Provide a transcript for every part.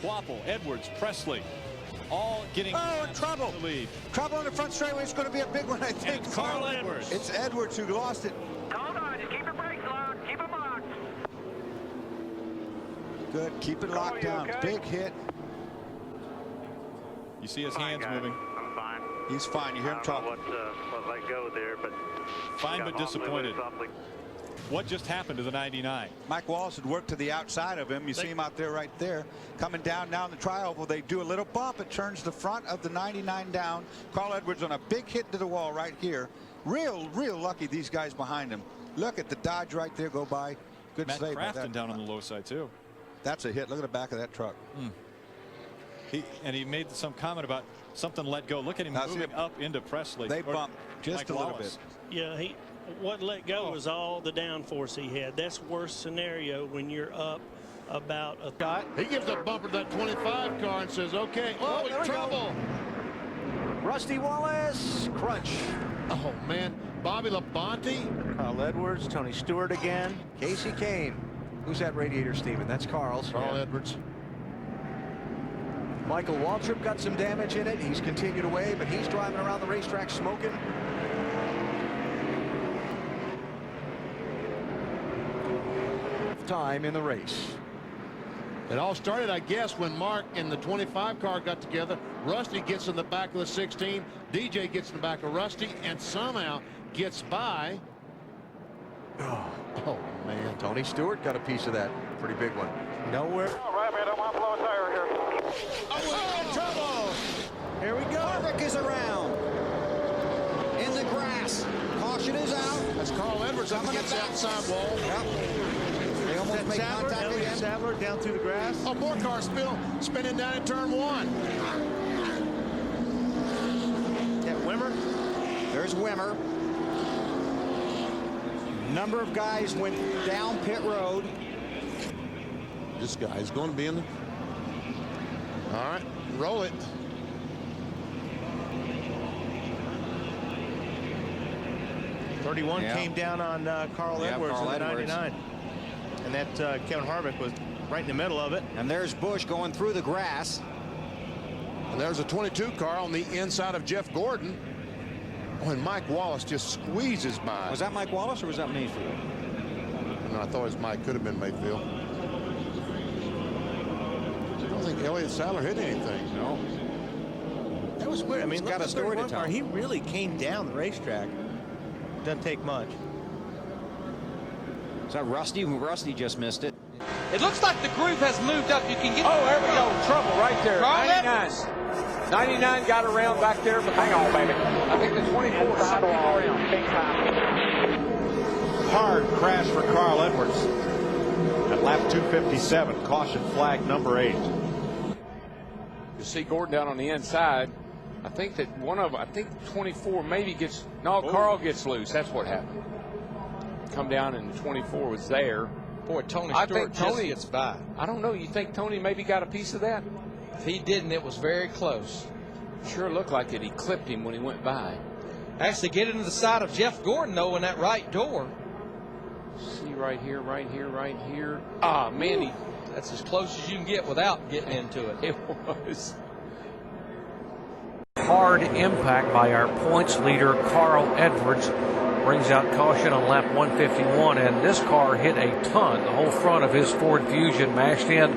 Quapple, Edwards, Presley, all getting trouble. the lead. Trouble on the front straightaway. It's going to be a big one, I think. And Carl Edwards. It's Edwards who lost it. Hold on, just keep your brakes locked. Keep them locked. Good. Keep it locked down. Okay? Big hit. You see his Fine, hands guys. moving. I'm fine. He's fine. You hear him talking. What let go there, but Fine got but awfully disappointed. loose, awfully. What just happened to the 99? Mike Wallace had worked to the outside of him. You see him out there right there. Coming down now in the trioval. They do a little bump. It turns the front of the 99 down. Carl Edwards on a big hit to the wall right here. Real lucky these guys behind him. Look at the dodge right there go by. Good Matt save by Crafton that. down on the low side too. That's a hit. Look at the back of that truck. He made some comment about something let go. Look at him moving up into Presley. They bumped just Mike a little Wallace. bit. Yeah, what let go was all the downforce he had. That's worst scenario when you're up about a dot. He gives a bumper to that 25 car and says, okay, oh, in trouble. Rusty Wallace, crunch. Oh, man. Bobby Labonte. Carl Edwards, Tony Stewart again. Casey Kane. Who's that radiator steaming? That's Carl's. Carl Edwards. Michael Waltrip got some damage in it. He's continued away, but he's driving around the racetrack smoking. Time in the race. It all started, I guess, when Mark and the 25 car got together. Rusty gets in the back of the 16. DJ gets in the back of Rusty and somehow gets by. Oh, man. Tony Stewart got a piece of that. Pretty big one. Nowhere. All right, man, I want to blow a tire here. Oh, trouble. Here we go. Harvick is around. In the grass. Caution is out. That's Carl Edwards up against the outside wall. They almost make contact again. Sadler down through the grass. Oh, more car spinning down in turn one. Yeah, Wimmer. There's Wimmer. Number of guys went down pit road. This guy's going to be in the... All right, roll it. Came down on Carl Edwards in the 99. And that Kevin Harvick was right in the middle of it. And there's Busch going through the grass. And there's a 22 car on the inside of Jeff Gordon. Oh, and Mike Wallace just squeezes by. Was that Mike Wallace or was that Mayfield? No, I thought it was Mike. Could have been Mayfield. I don't think Elliott Sadler hit anything. No. That was weird. I mean, He's got a story to tell. He really came down the racetrack. Doesn't take much. Is that Rusty? Rusty just missed it. It looks like the groove has moved up. You can get. Oh, there we go. Trouble right there. Carl 99. Edwards. 99 got around back there, but hang on, baby. I think the 24 got around. Big time. Hard crash for Carl Edwards at lap 257. Caution flag number 8. You see Gordon down on the inside. I think that I think 24 maybe gets, no, Carl gets loose. That's what happened. Come down and 24 was there. Boy, Tony I Stewart think Tony gets by. I don't know. You think Tony maybe got a piece of that? If he didn't, it was very close. Sure looked like it. He clipped him when he went by. Actually, get into the side of Jeff Gordon, though, in that right door. See right here, right here, right here. Ah, man, That's as close as you can get without getting into it. it was. Hard impact by our points leader, Carl Edwards, brings out caution on lap 151, and this car hit a ton. The whole front of his Ford Fusion mashed in,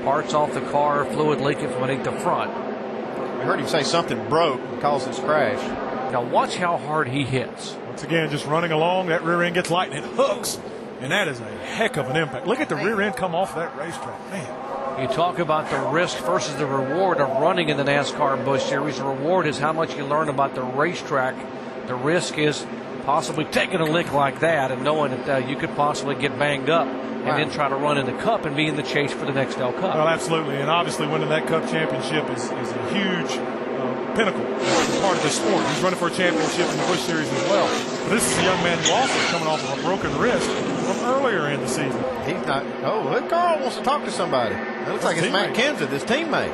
parts off the car, fluid leaking from underneath the front. I heard him say something broke and caused this crash. Now watch how hard he hits. Once again, just running along, that rear end gets light and it hooks, and that is a heck of an impact. Look at the rear end come off that racetrack, man. You talk about the risk versus the reward of running in the NASCAR Busch Series. The reward is how much you learn about the racetrack. The risk is possibly taking a lick like that and knowing that you could possibly get banged up and then try to run in the Cup and be in the chase for the next L Cup. Well, absolutely, and obviously winning that Cup championship is a huge pinnacle part of the sport. He's running for a championship in the Busch Series as well. But this is a young man who also coming off of a broken wrist from earlier in the season. He's not. Oh, look, Carl wants to talk to somebody. It looks like it's Matt Kenseth, his teammate.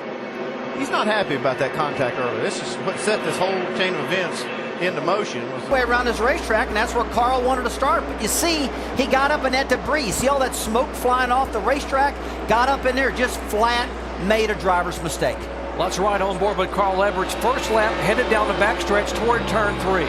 He's not happy about that contact earlier. This is what set this whole chain of events into motion. Way around his racetrack, and that's where Carl wanted to start. But you see, he got up in that debris. See all that smoke flying off the racetrack? Got up in there just flat, made a driver's mistake. Let's ride on board with Carl Edwards. First lap headed down the backstretch toward turn 3.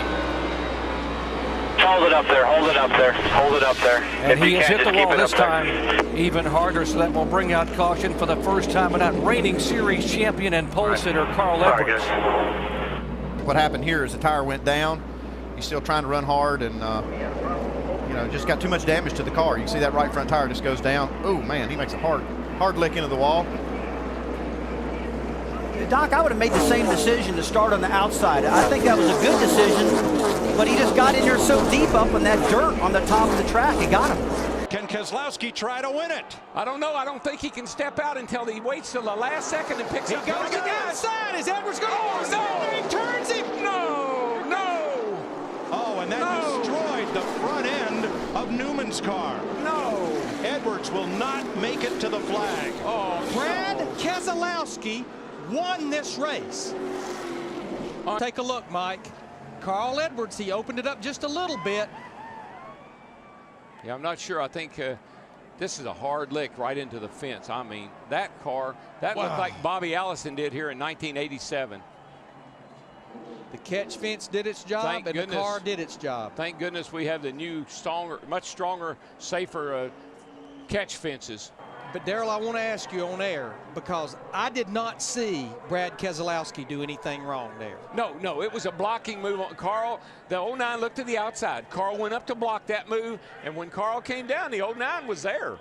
Hold it up there, hold it up there, hold it up there. And he has hit the wall this time even harder, so that will bring out caution for the first time in that reigning series champion and pole sitter, Carl Edwards. What happened here is the tire went down. He's still trying to run hard and, you know, just got too much damage to the car. You can see that right front tire just goes down. Oh, man, he makes a hard lick into the wall. Doc, I would have made the same decision to start on the outside. I think that was a good decision, but he just got in there so deep up in that dirt on the top of the track, it got him. Can Keselowski try to win it? I don't know. I don't think he can step out until he waits till the last second and picks up. He goes to the outside. Is Edwards going to no! He turns him. No! No! Oh, and that destroyed the front end of Newman's car. No! Edwards will not make it to the flag. Oh, Brad Keselowski won this race. Take a look, Mike. Carl Edwards, he opened it up just a little bit. Yeah, I'm not sure. I think this is a hard lick right into the fence. I mean, that car, that looked like Bobby Allison did here in 1987. The catch fence did its job, the car did its job. Thank goodness we have the new, much stronger, safer catch fences. But Darrell, I want to ask you on air, because I did not see Brad Keselowski do anything wrong there. No, it was a blocking move on Carl. The 09 looked to the outside. Carl went up to block that move, and when Carl came down, the 09 was there.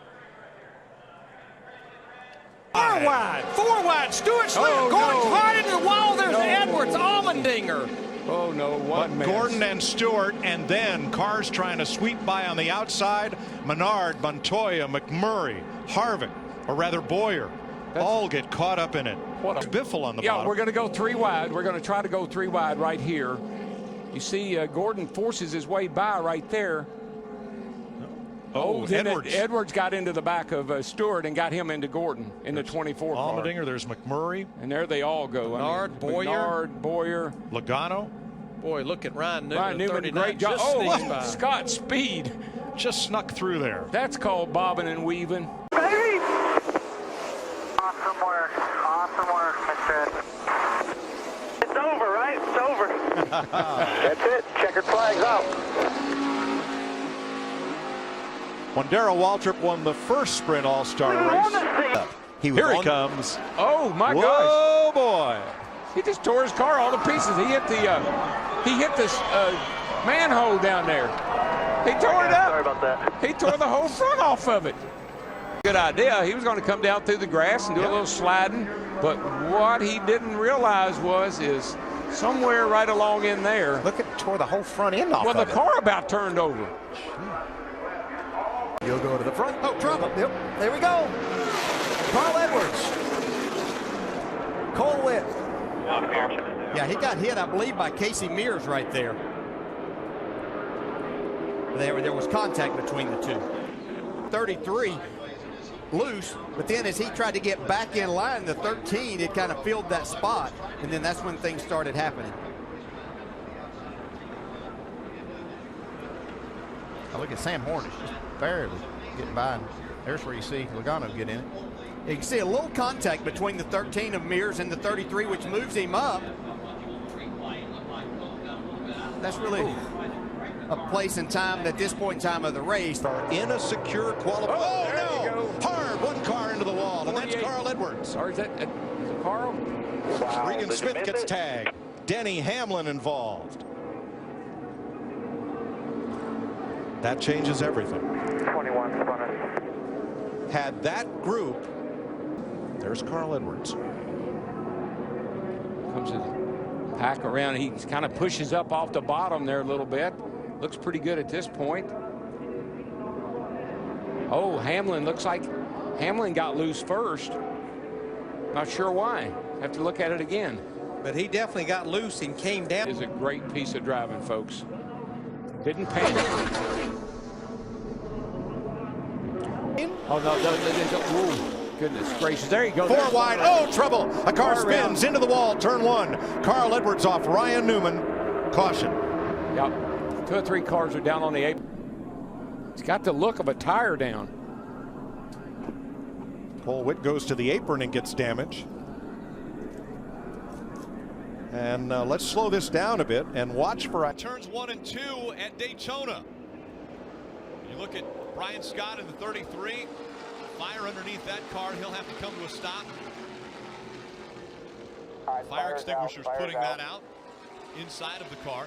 Four wide, Stewart Slade, Gordon hard into the wall, there's Edwards, Allmendinger. Oh no, what mess. Gordon and Stewart, and then cars trying to sweep by on the outside. Menard, Montoya, McMurray, Harvick, or rather Boyer, all get caught up in it. What a biffle on the bottom. Yeah, we're going to go 3 wide. We're going to try to go 3 wide right here. You see Gordon forces his way by right there. Edwards got into the back of Stewart and got him into Gordon in the 24 car. Allmendinger, there's McMurray. And there they all go. Menard, Boyer. Logano. Boy, look at Ryan Newman. Ryan Newman, great job. Scott Speed. Just snuck through there. That's called bobbing and weaving. Baby! Awesome work, Mr. It's over, right? It's over. That's it. Checkered flag's out. When Darrell Waltrip won the first Sprint All-Star race. Here he comes. Oh my gosh! Oh boy! He just tore his car all to pieces. He hit this manhole down there. He tore it up. Sorry about that. He tore the whole front off of it. Good idea. He was going to come down through the grass and do a little sliding, but what he didn't realize is somewhere right along in there. Look at tore the whole front end off. Well, the car about turned over. You'll go to the front. Oh, trouble. Yep. There we go. Carl Edwards. Cole Witt. Yeah, he got hit, I believe, by Casey Mears right there. There was contact between the two. 33 loose, but then as he tried to get back in line, the 13, it kind of filled that spot, and then that's when things started happening. I look at Sam Hornish just barely getting by. There's where you see Logano get in it. You can see a little contact between the 13 of Mears and the 33, which moves him up. That's really a place and time at this point in time of the race. In a secure qualifier. Oh, no! Hard, one car into the wall, and that's Carl Edwards. Or is it Carl? Wow. Regan Smith gets tagged. Denny Hamlin involved. That changes everything. 21 spun. Had that group, there's Carl Edwards. Comes to the pack around. He kind of pushes up off the bottom there a little bit. Looks pretty good at this point. Oh, Hamlin, looks like Hamlin got loose first. Not sure why. Have to look at it again. But he definitely got loose and came down. It is a great piece of driving, folks. Didn't panic. Oh, no. Whoa. Goodness gracious. There you go. 4 wide. Oh, trouble. A car spins into the wall. Turn 1. Carl Edwards off Ryan Newman. Caution. Yep. 2 or 3 cars are down on the apron. It's got the look of a tire down. Pole Witt goes to the apron and gets damage. And let's slow this down a bit and watch for turns 1 and 2 at Daytona. You look at Brian Scott in the 33. Fire underneath that car. He'll have to come to a stop. Fire extinguishers putting that out inside of the car.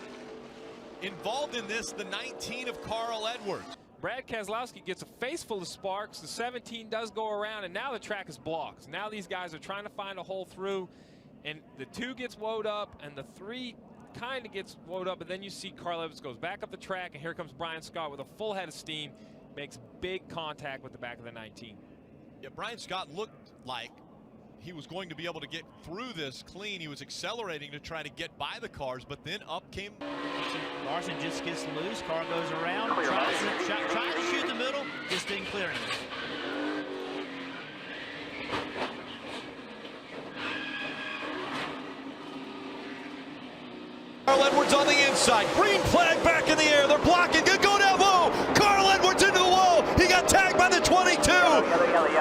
Involved in this, the 19 of Carl Edwards. Brad Keselowski gets a face full of sparks. The 17 does go around, and now the track is blocked. Now these guys are trying to find a hole through, and the 2 gets woed up, and the 3 kind of gets woed up, and then you see Carl Edwards goes back up the track, and here comes Brian Scott with a full head of steam, makes big contact with the back of the 19. Yeah, Brian Scott looked like he was going to be able to get through this clean. He was accelerating to try to get by the cars, but then up came Larson. Just gets loose. Car goes around. Tries to shoot the middle. Just didn't clear him. Carl Edwards on the inside. Green flag back in the air. They're blocking. Good go down low. Carl Edwards into the wall. He got tagged by the 22.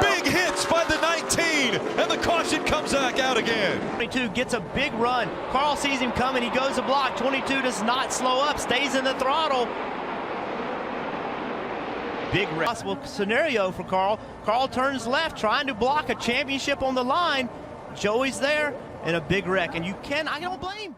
Big hits by the 19. And the caution comes back out again. 22 gets a big run. Carl sees him coming. He goes to block. 22 does not slow up. Stays in the throttle. Big possible scenario for Carl. Carl turns left trying to block a championship on the line. Joey's there and a big wreck. And I don't blame